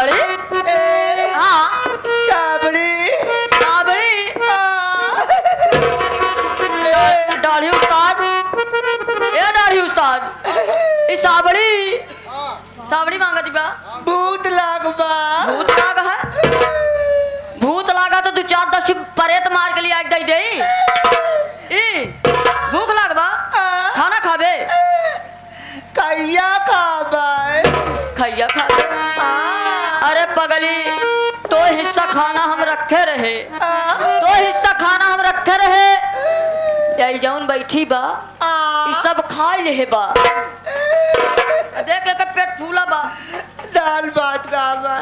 साबड़ी हाँ साबड़ी साबड़ी दाढ़ी उस्ताद ए दाढ़ी उस्ताद ई साबड़ी साबड़ी मांगा जी बा भूत लागबा भूत लागा है भूत लागा तो 2-4-10 परेत मार के लिए आज दई दे ई भूख लागबा खाना खाबे कैया खाबे खैया खाबे अरे पगली तो हिस्सा खाना हम रखे रहे तो हिस्सा खाना हम रखे रहे यही जौन बैठी बा ई सब खा ले बा देख के पेट फूला बा दाल भात खाबा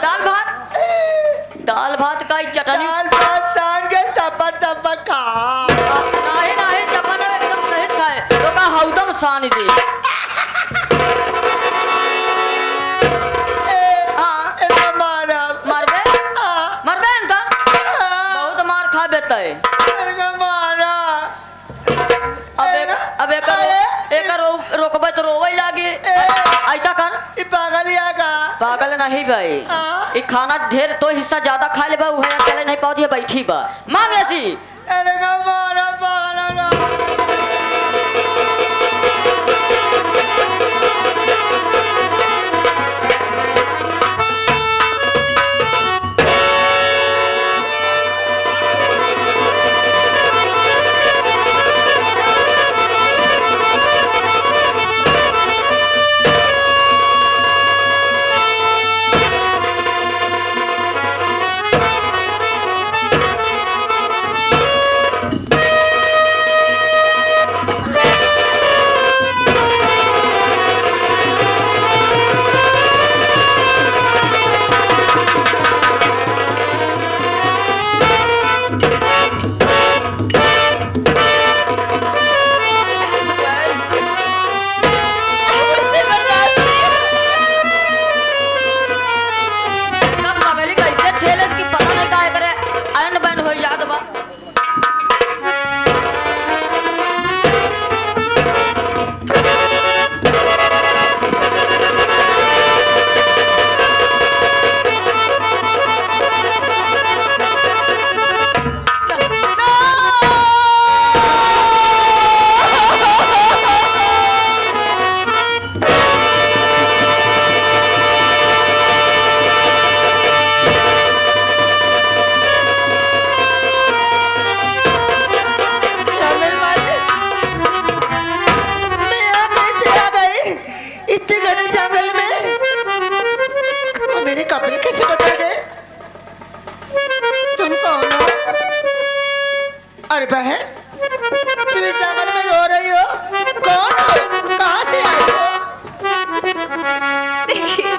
दाल भात का ही चटनी दाल भात सान के सपर सपर खा नहीं नहीं चपन एकदम सही खाए तो का हौदम सान दे मरबे इनका बहुत मार खा बेता है अब एक रोकबे तो रोवे लागे ऐसा कर पागल नहीं भाई ये खाना ढेर तो हिस्सा ज्यादा खा ले बा है अकेले नहीं पहुंची बैठी बा मांग ऐसी कपड़े कैसे बदल गए? तुम कौन हो? अरे बहन, तुम इस जंगल में रो रही हो? कौन हो? कहाँ से आई हो? देखिए,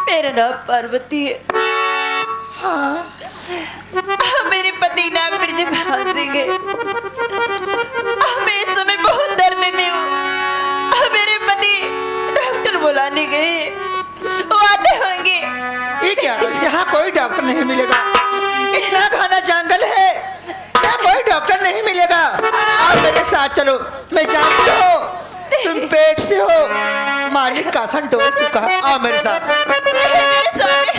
मेरा नाम पार्वती है। हाँ, मेरे पति नाम ब्रिज फांसी गए। मैं इस समय बहुत दर्द में हूँ। मेरे पति डॉक्टर बुलाने गए, वो आते होंगे। ये क्या? यहाँ कोई डॉक्टर नहीं मिलेगा। इतना घना जंगल है, यहाँ कोई डॉक्टर नहीं मिलेगा। आप मेरे साथ चलो। मैं जानती हूँ तुम पेट से हो, मालिक का सन डोल चुका। आओ मेरे साथ। मेरे सामने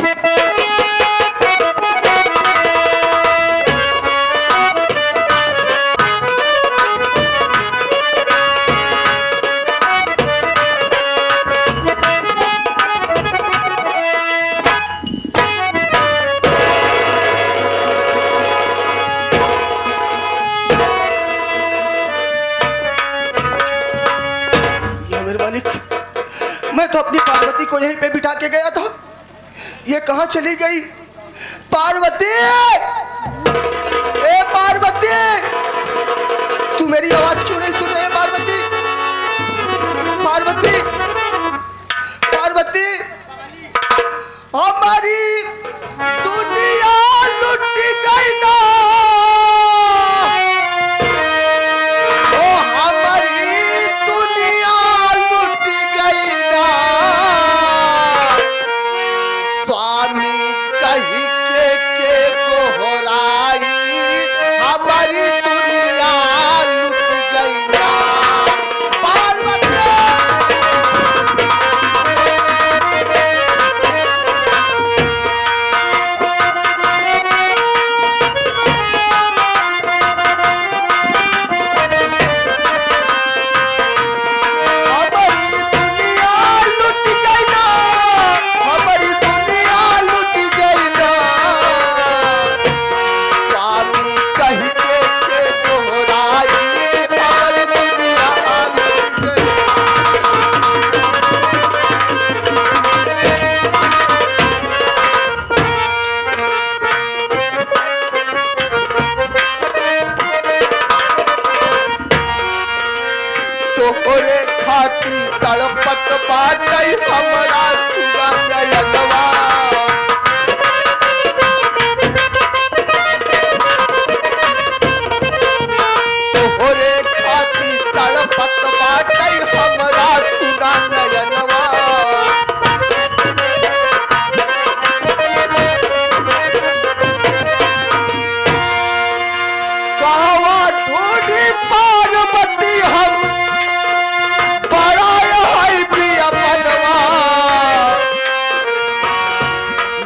मैं तो अपनी पार्वती को यहीं पे बिठा के गया था, ये कहाँ चली गई? पार्वती, ए पार्वती, तू मेरी आवाज क्यों नहीं सुन रही है? पार्वती, पार्वती, पार्वती, हमारी दुनिया लुट गई ना,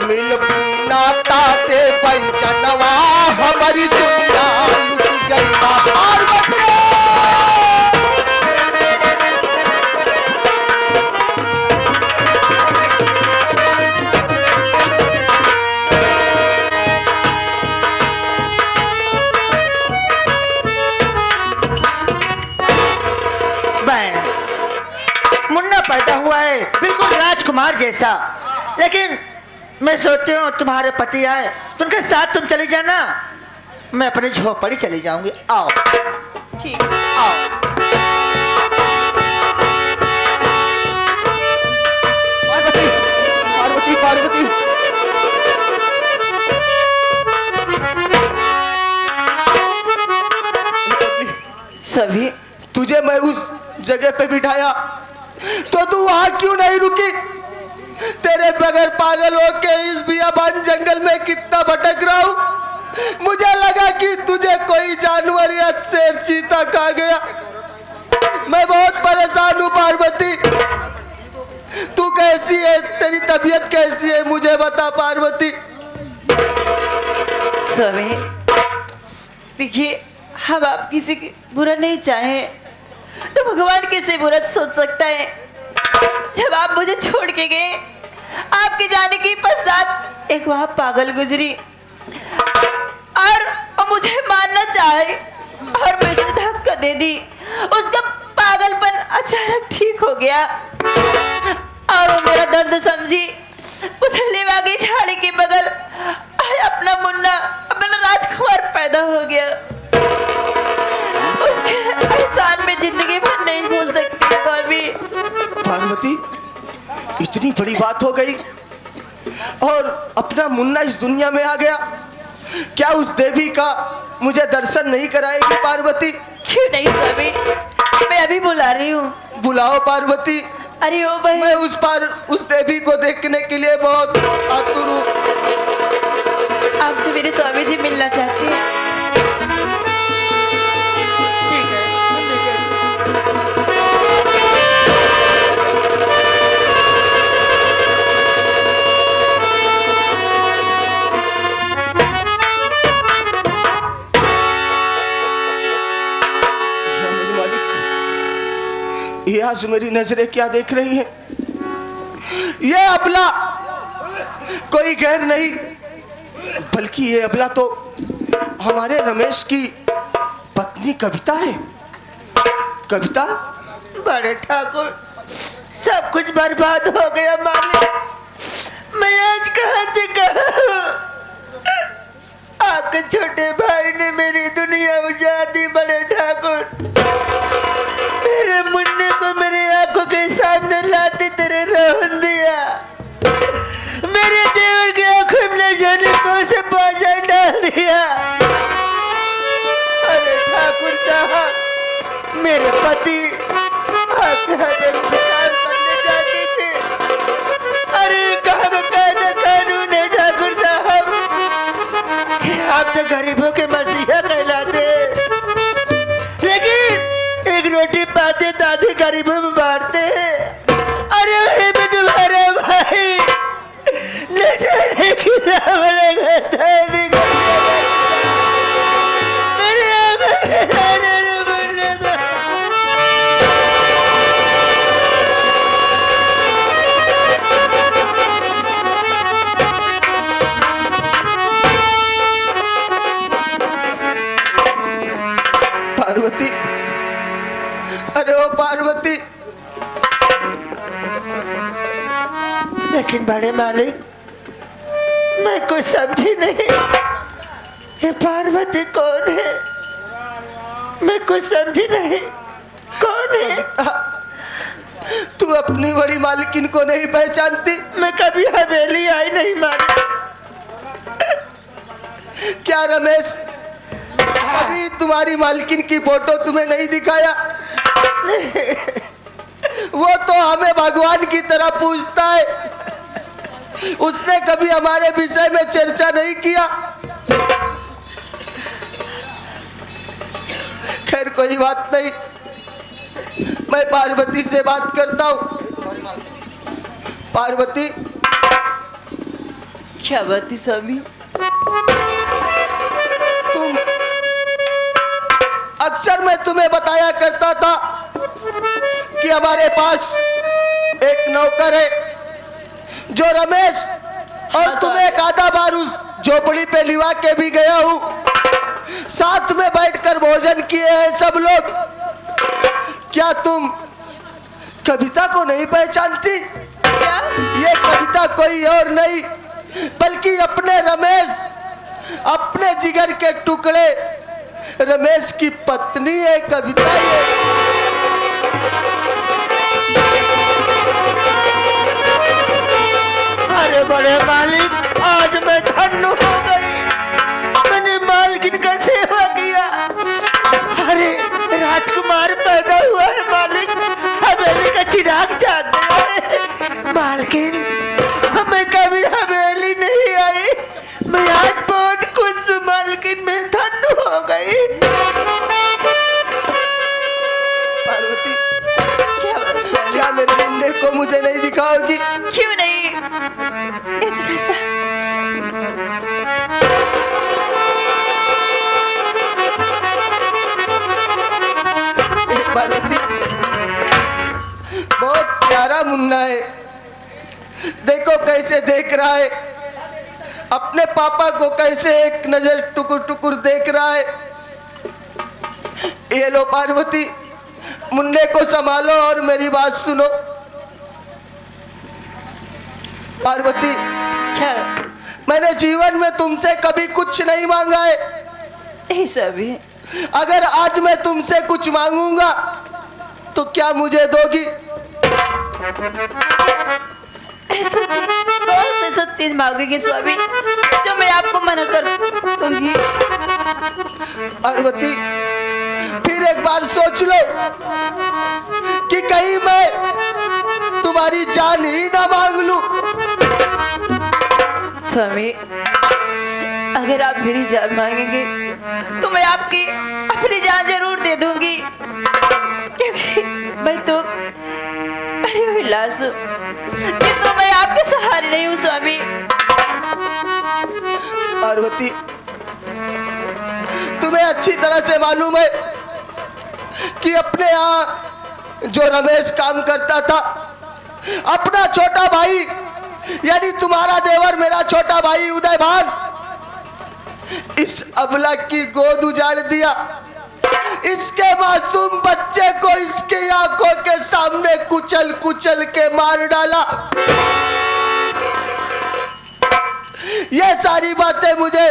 मिल नाता से पैचनवा हमारी दुनिया लुट गई बा पार्वती। मुन्ना पैदा हुआ है बिल्कुल राजकुमार जैसा, लेकिन मैं सोचती हूँ तुम्हारे पति आए तो उनके साथ तुम चली जाना, मैं अपनी झोपड़ी चली जाऊंगी। आओ ठीक। आओ। पार्वती पार्वती पार्वती सभी तुझे मैं उस जगह पे बिठाया तो तू वहां क्यों नहीं रुकी? तेरे बगैर पागल होके इस बियाबान जंगल में कितना भटक रहा हूं। मुझे लगा कि तुझे कोई जानवर या शेर चीता खा गया। मैं बहुत परेशान हूं पार्वती। तू कैसी है? तेरी तबीयत कैसी है? मुझे बता पार्वती। स्वामी देखिए, हम आप किसी की बुरा नहीं चाहे तो भगवान कैसे बुरा सोच सकता है। जब आप मुझे छोड़ के गए, आपके जाने के पश्चात एक वहां पागल गुजरी और वो मुझे मारना चाहे और मैं उसे धक्का दे दी। उसका पागलपन अचानक ठीक हो गया और वो मेरा दर्द समझी उछलने वाली झाड़ी के बगल अपना मुन्ना, अपना राजकुमार पैदा हो गया। उसके एहसान में जिंदगी भर नहीं भूल सकती स्वामी। पार्वती इतनी बड़ी बात हो गई और अपना मुन्ना इस दुनिया में आ गया। क्या उस देवी का मुझे दर्शन नहीं कराएगी पार्वती? क्यों नहीं स्वामी, मैं अभी बुला रही हूँ। बुलाओ पार्वती। अरे ओ भाई, मैं उस देवी को देखने के लिए बहुत आतुर हूँ। आपसे मेरे स्वामी जी मिलना चाहते हैं। ठीक है, ठीक है। या मेरे मालिक, ये आज मेरी नजरें क्या देख रही हैं? ये अबला कोई गैर नहीं बल्कि ये अबला तो हमारे रमेश की पत्नी कविता है। कविता, बड़े ठाकुर, सब कुछ बर्बाद हो गया मालिक। मैं आज कहां से कहूं? आपके छोटे भाई ने मेरी दुनिया उजाड़ दी। बड़े ठाकुर, मेरे मुन्ने को मेरे आंखों के सामने लाते तेरे रोन दिया। मेरे देवर के आंखों में जाने को से बाजा डाल दिया। अरे ठाकुर साहब, मेरे पति आपके हवेली में काम करने जाते थे। अरे कहाँ का कायदा कानून है ठाकुर साहब? आप तो गरीबों के मसीहा कहलाते, लेकिन एक रोटी पाते दादी गरीबों में बांटते हैं। अरे वही में तुम्हारा भाई न जाने की सामने खाता है, निकल गया। मेरे आंखों के सामने न बढ़ने को। पार्वती, अरे ओ पार्वती। लेकिन बड़े मालिक, मैं कुछ समझी नहीं। ये पार्वती कौन है? मैं कुछ समझी नहीं। कौन है? तू अपनी बड़ी मालकिन को नहीं पहचानती? मैं कभी हवेली आई नहीं मालिक। क्या रमेश अभी तुम्हारी मालकिन की फोटो तुम्हें नहीं दिखाया? वो तो हमें भगवान की तरह पूछता है। उसने कभी हमारे विषय में चर्चा नहीं किया। खैर कोई बात नहीं, मैं पार्वती से बात करता हूँ। पार्वती, क्या बात है स्वामी? तुम अक्सर मैं तुम्हें बताया करता था कि हमारे पास एक नौकर है जो रमेश, और तुम्हें एक आधा बार उस झोपड़ी पे लिवा के भी गया हूँ। साथ में बैठकर भोजन किए हैं सब लोग। क्या तुम कविता को नहीं पहचानती? क्या? ये कविता कोई और नहीं बल्कि अपने रमेश, अपने जिगर के टुकड़े रमेश की पत्नी है कविता। ये अरे बड़े मालिक, आज मैं धन्य हो गई। मैंने मालकिन का सेवा किया। अरे राजकुमार पैदा हुआ है मालिक, हवेली का चिराग जाग गया है। मालकिन, हमें कभी हवेली नहीं आई। मैं आज बहुत खुश हूँ मालकिन, मैं धन्य हो गई। पार्वती, क्या बात है स्वामी? क्या मेरे मुन्ने को मुझे नहीं दिखाओगी? क्यों नहीं? जैसा पार्वती, बहुत प्यारा मुन्ना है। देखो कैसे देख रहा है, अपने पापा को कैसे एक नजर टुकुर टुकुर देख रहा है। ये लो पार्वती, मुन्ने को संभालो और मेरी बात सुनो। पार्वती, क्या? मैंने जीवन में तुमसे कभी कुछ नहीं मांगा है। ऐसा भी? अगर आज मैं तुमसे कुछ मांगूंगा तो क्या मुझे दोगी? ऐसा चीज, कौन सा ऐसा चीज मांगेगी स्वामी जो मैं आपको मना कर दूंगी? पार्वती, फिर एक बार सोच लो कि कहीं मैं तुम्हारी जान ही ना मांग लूं। स्वामी, अगर आप मेरी जान मांगेंगे तो मैं आपकी अपनी जान जरूर दे दूंगी, क्योंकि मैं तो मरी हुई लाश हूँ, कि तो मैं आपके सहारे नहीं हूँ स्वामी। पार्वती, तुम्हें अच्छी तरह से मालूम है कि अपने यहाँ जो रमेश काम करता था, अपना छोटा भाई यानी तुम्हारा देवर, मेरा छोटा भाई उदयभान, इस अबला की गोद उजाड़ दिया। इसके मासूम बच्चे को इसकी आंखों के सामने कुचल कुचल के मार डाला। ये सारी बातें मुझे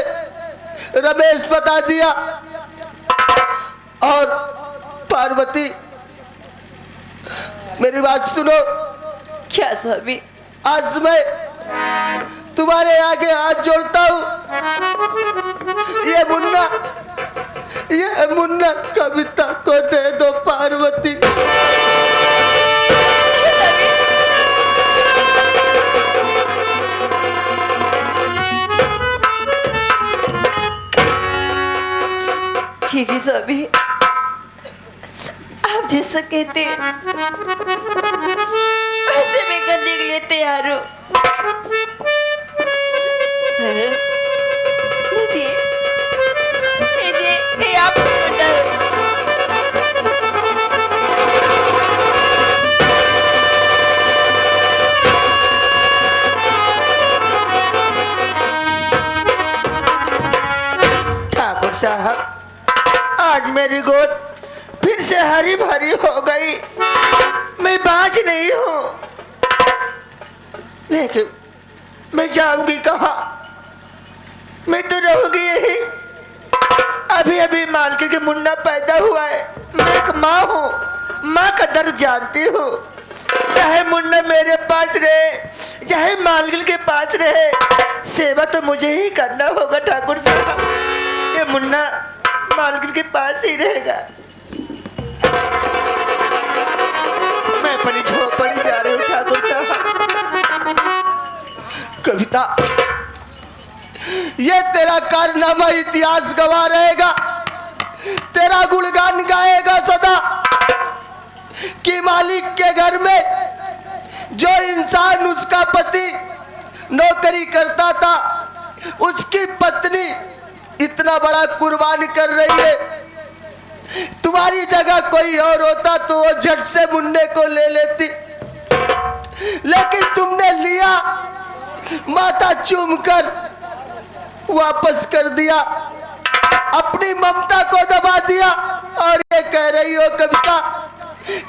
रमेश बता दिया। और पार्वती, मेरी बात सुनो। क्या स्वामी? आज मैं तुम्हारे आगे हाथ जोड़ता हूँ। ये मुन्ना कविता को दे दो पार्वती। ठीक है स्वामी, आप जैसा कहते हैं वैसे मैं करने के लिए तैयार हूँ। लीजिए, लीजिए, ये आप ठाकुर साहब, आज मेरी गोद फिर से हरी भरी हो गई। मैं बाज नहीं हूँ, लेकिन मैं जाऊंगी कहाँ? मैं तो रहूंगी यही। अभी अभी मालकिन के मुन्ना पैदा हुआ है। मैं एक माँ हूँ, माँ का दर्द जानती हूँ। चाहे मुन्ना मेरे पास रहे, चाहे मालकिन के पास रहे, सेवा तो मुझे ही करना होगा ठाकुर साहब। ये मुन्ना मालकिन के पास ही रहेगा। मैं अपनी झोपड़ी जा रही हूँ ठाकुर साहब। कविता, ये तेरा कारनामा इतिहास गवाह रहेगा। तेरा गुणगान गाएगा सदा कि मालिक के घर में जो इंसान उसका पति नौकरी करता था, उसकी पत्नी इतना बड़ा कुर्बान कर रही है। तुम्हारी जगह कोई और होता तो वो झट से मुन्ने को ले लेती, लेकिन तुमने लिया, माथा चूमकर वापस कर दिया, अपनी ममता को दबा दिया और ये कह रही हो कविता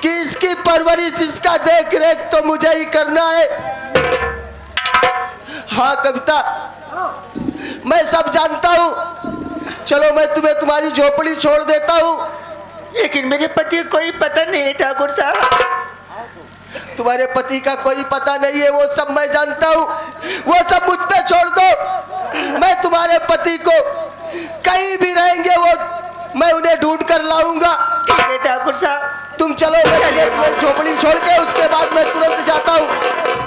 कि इसकी परवरिश, इसका देख रेख तो मुझे ही करना है। हाँ कविता, मैं सब जानता हूँ। चलो मैं तुम्हें तुम्हारी झोपड़ी छोड़ देता हूँ। लेकिन मेरे पति को कोई पता नहीं है ठाकुर साहब। तुम्हारे पति का कोई पता नहीं है, वो सब मैं जानता हूँ। वो सब मुझ पे छोड़ दो। मैं तुम्हारे पति को कहीं भी रहेंगे वो मैं उन्हें ढूंढ कर लाऊंगा। ठीक है ठाकुर साहब, तुम चलो, मैं झोपड़ी छोड़ के उसके बाद मैं तुरंत जाता हूँ।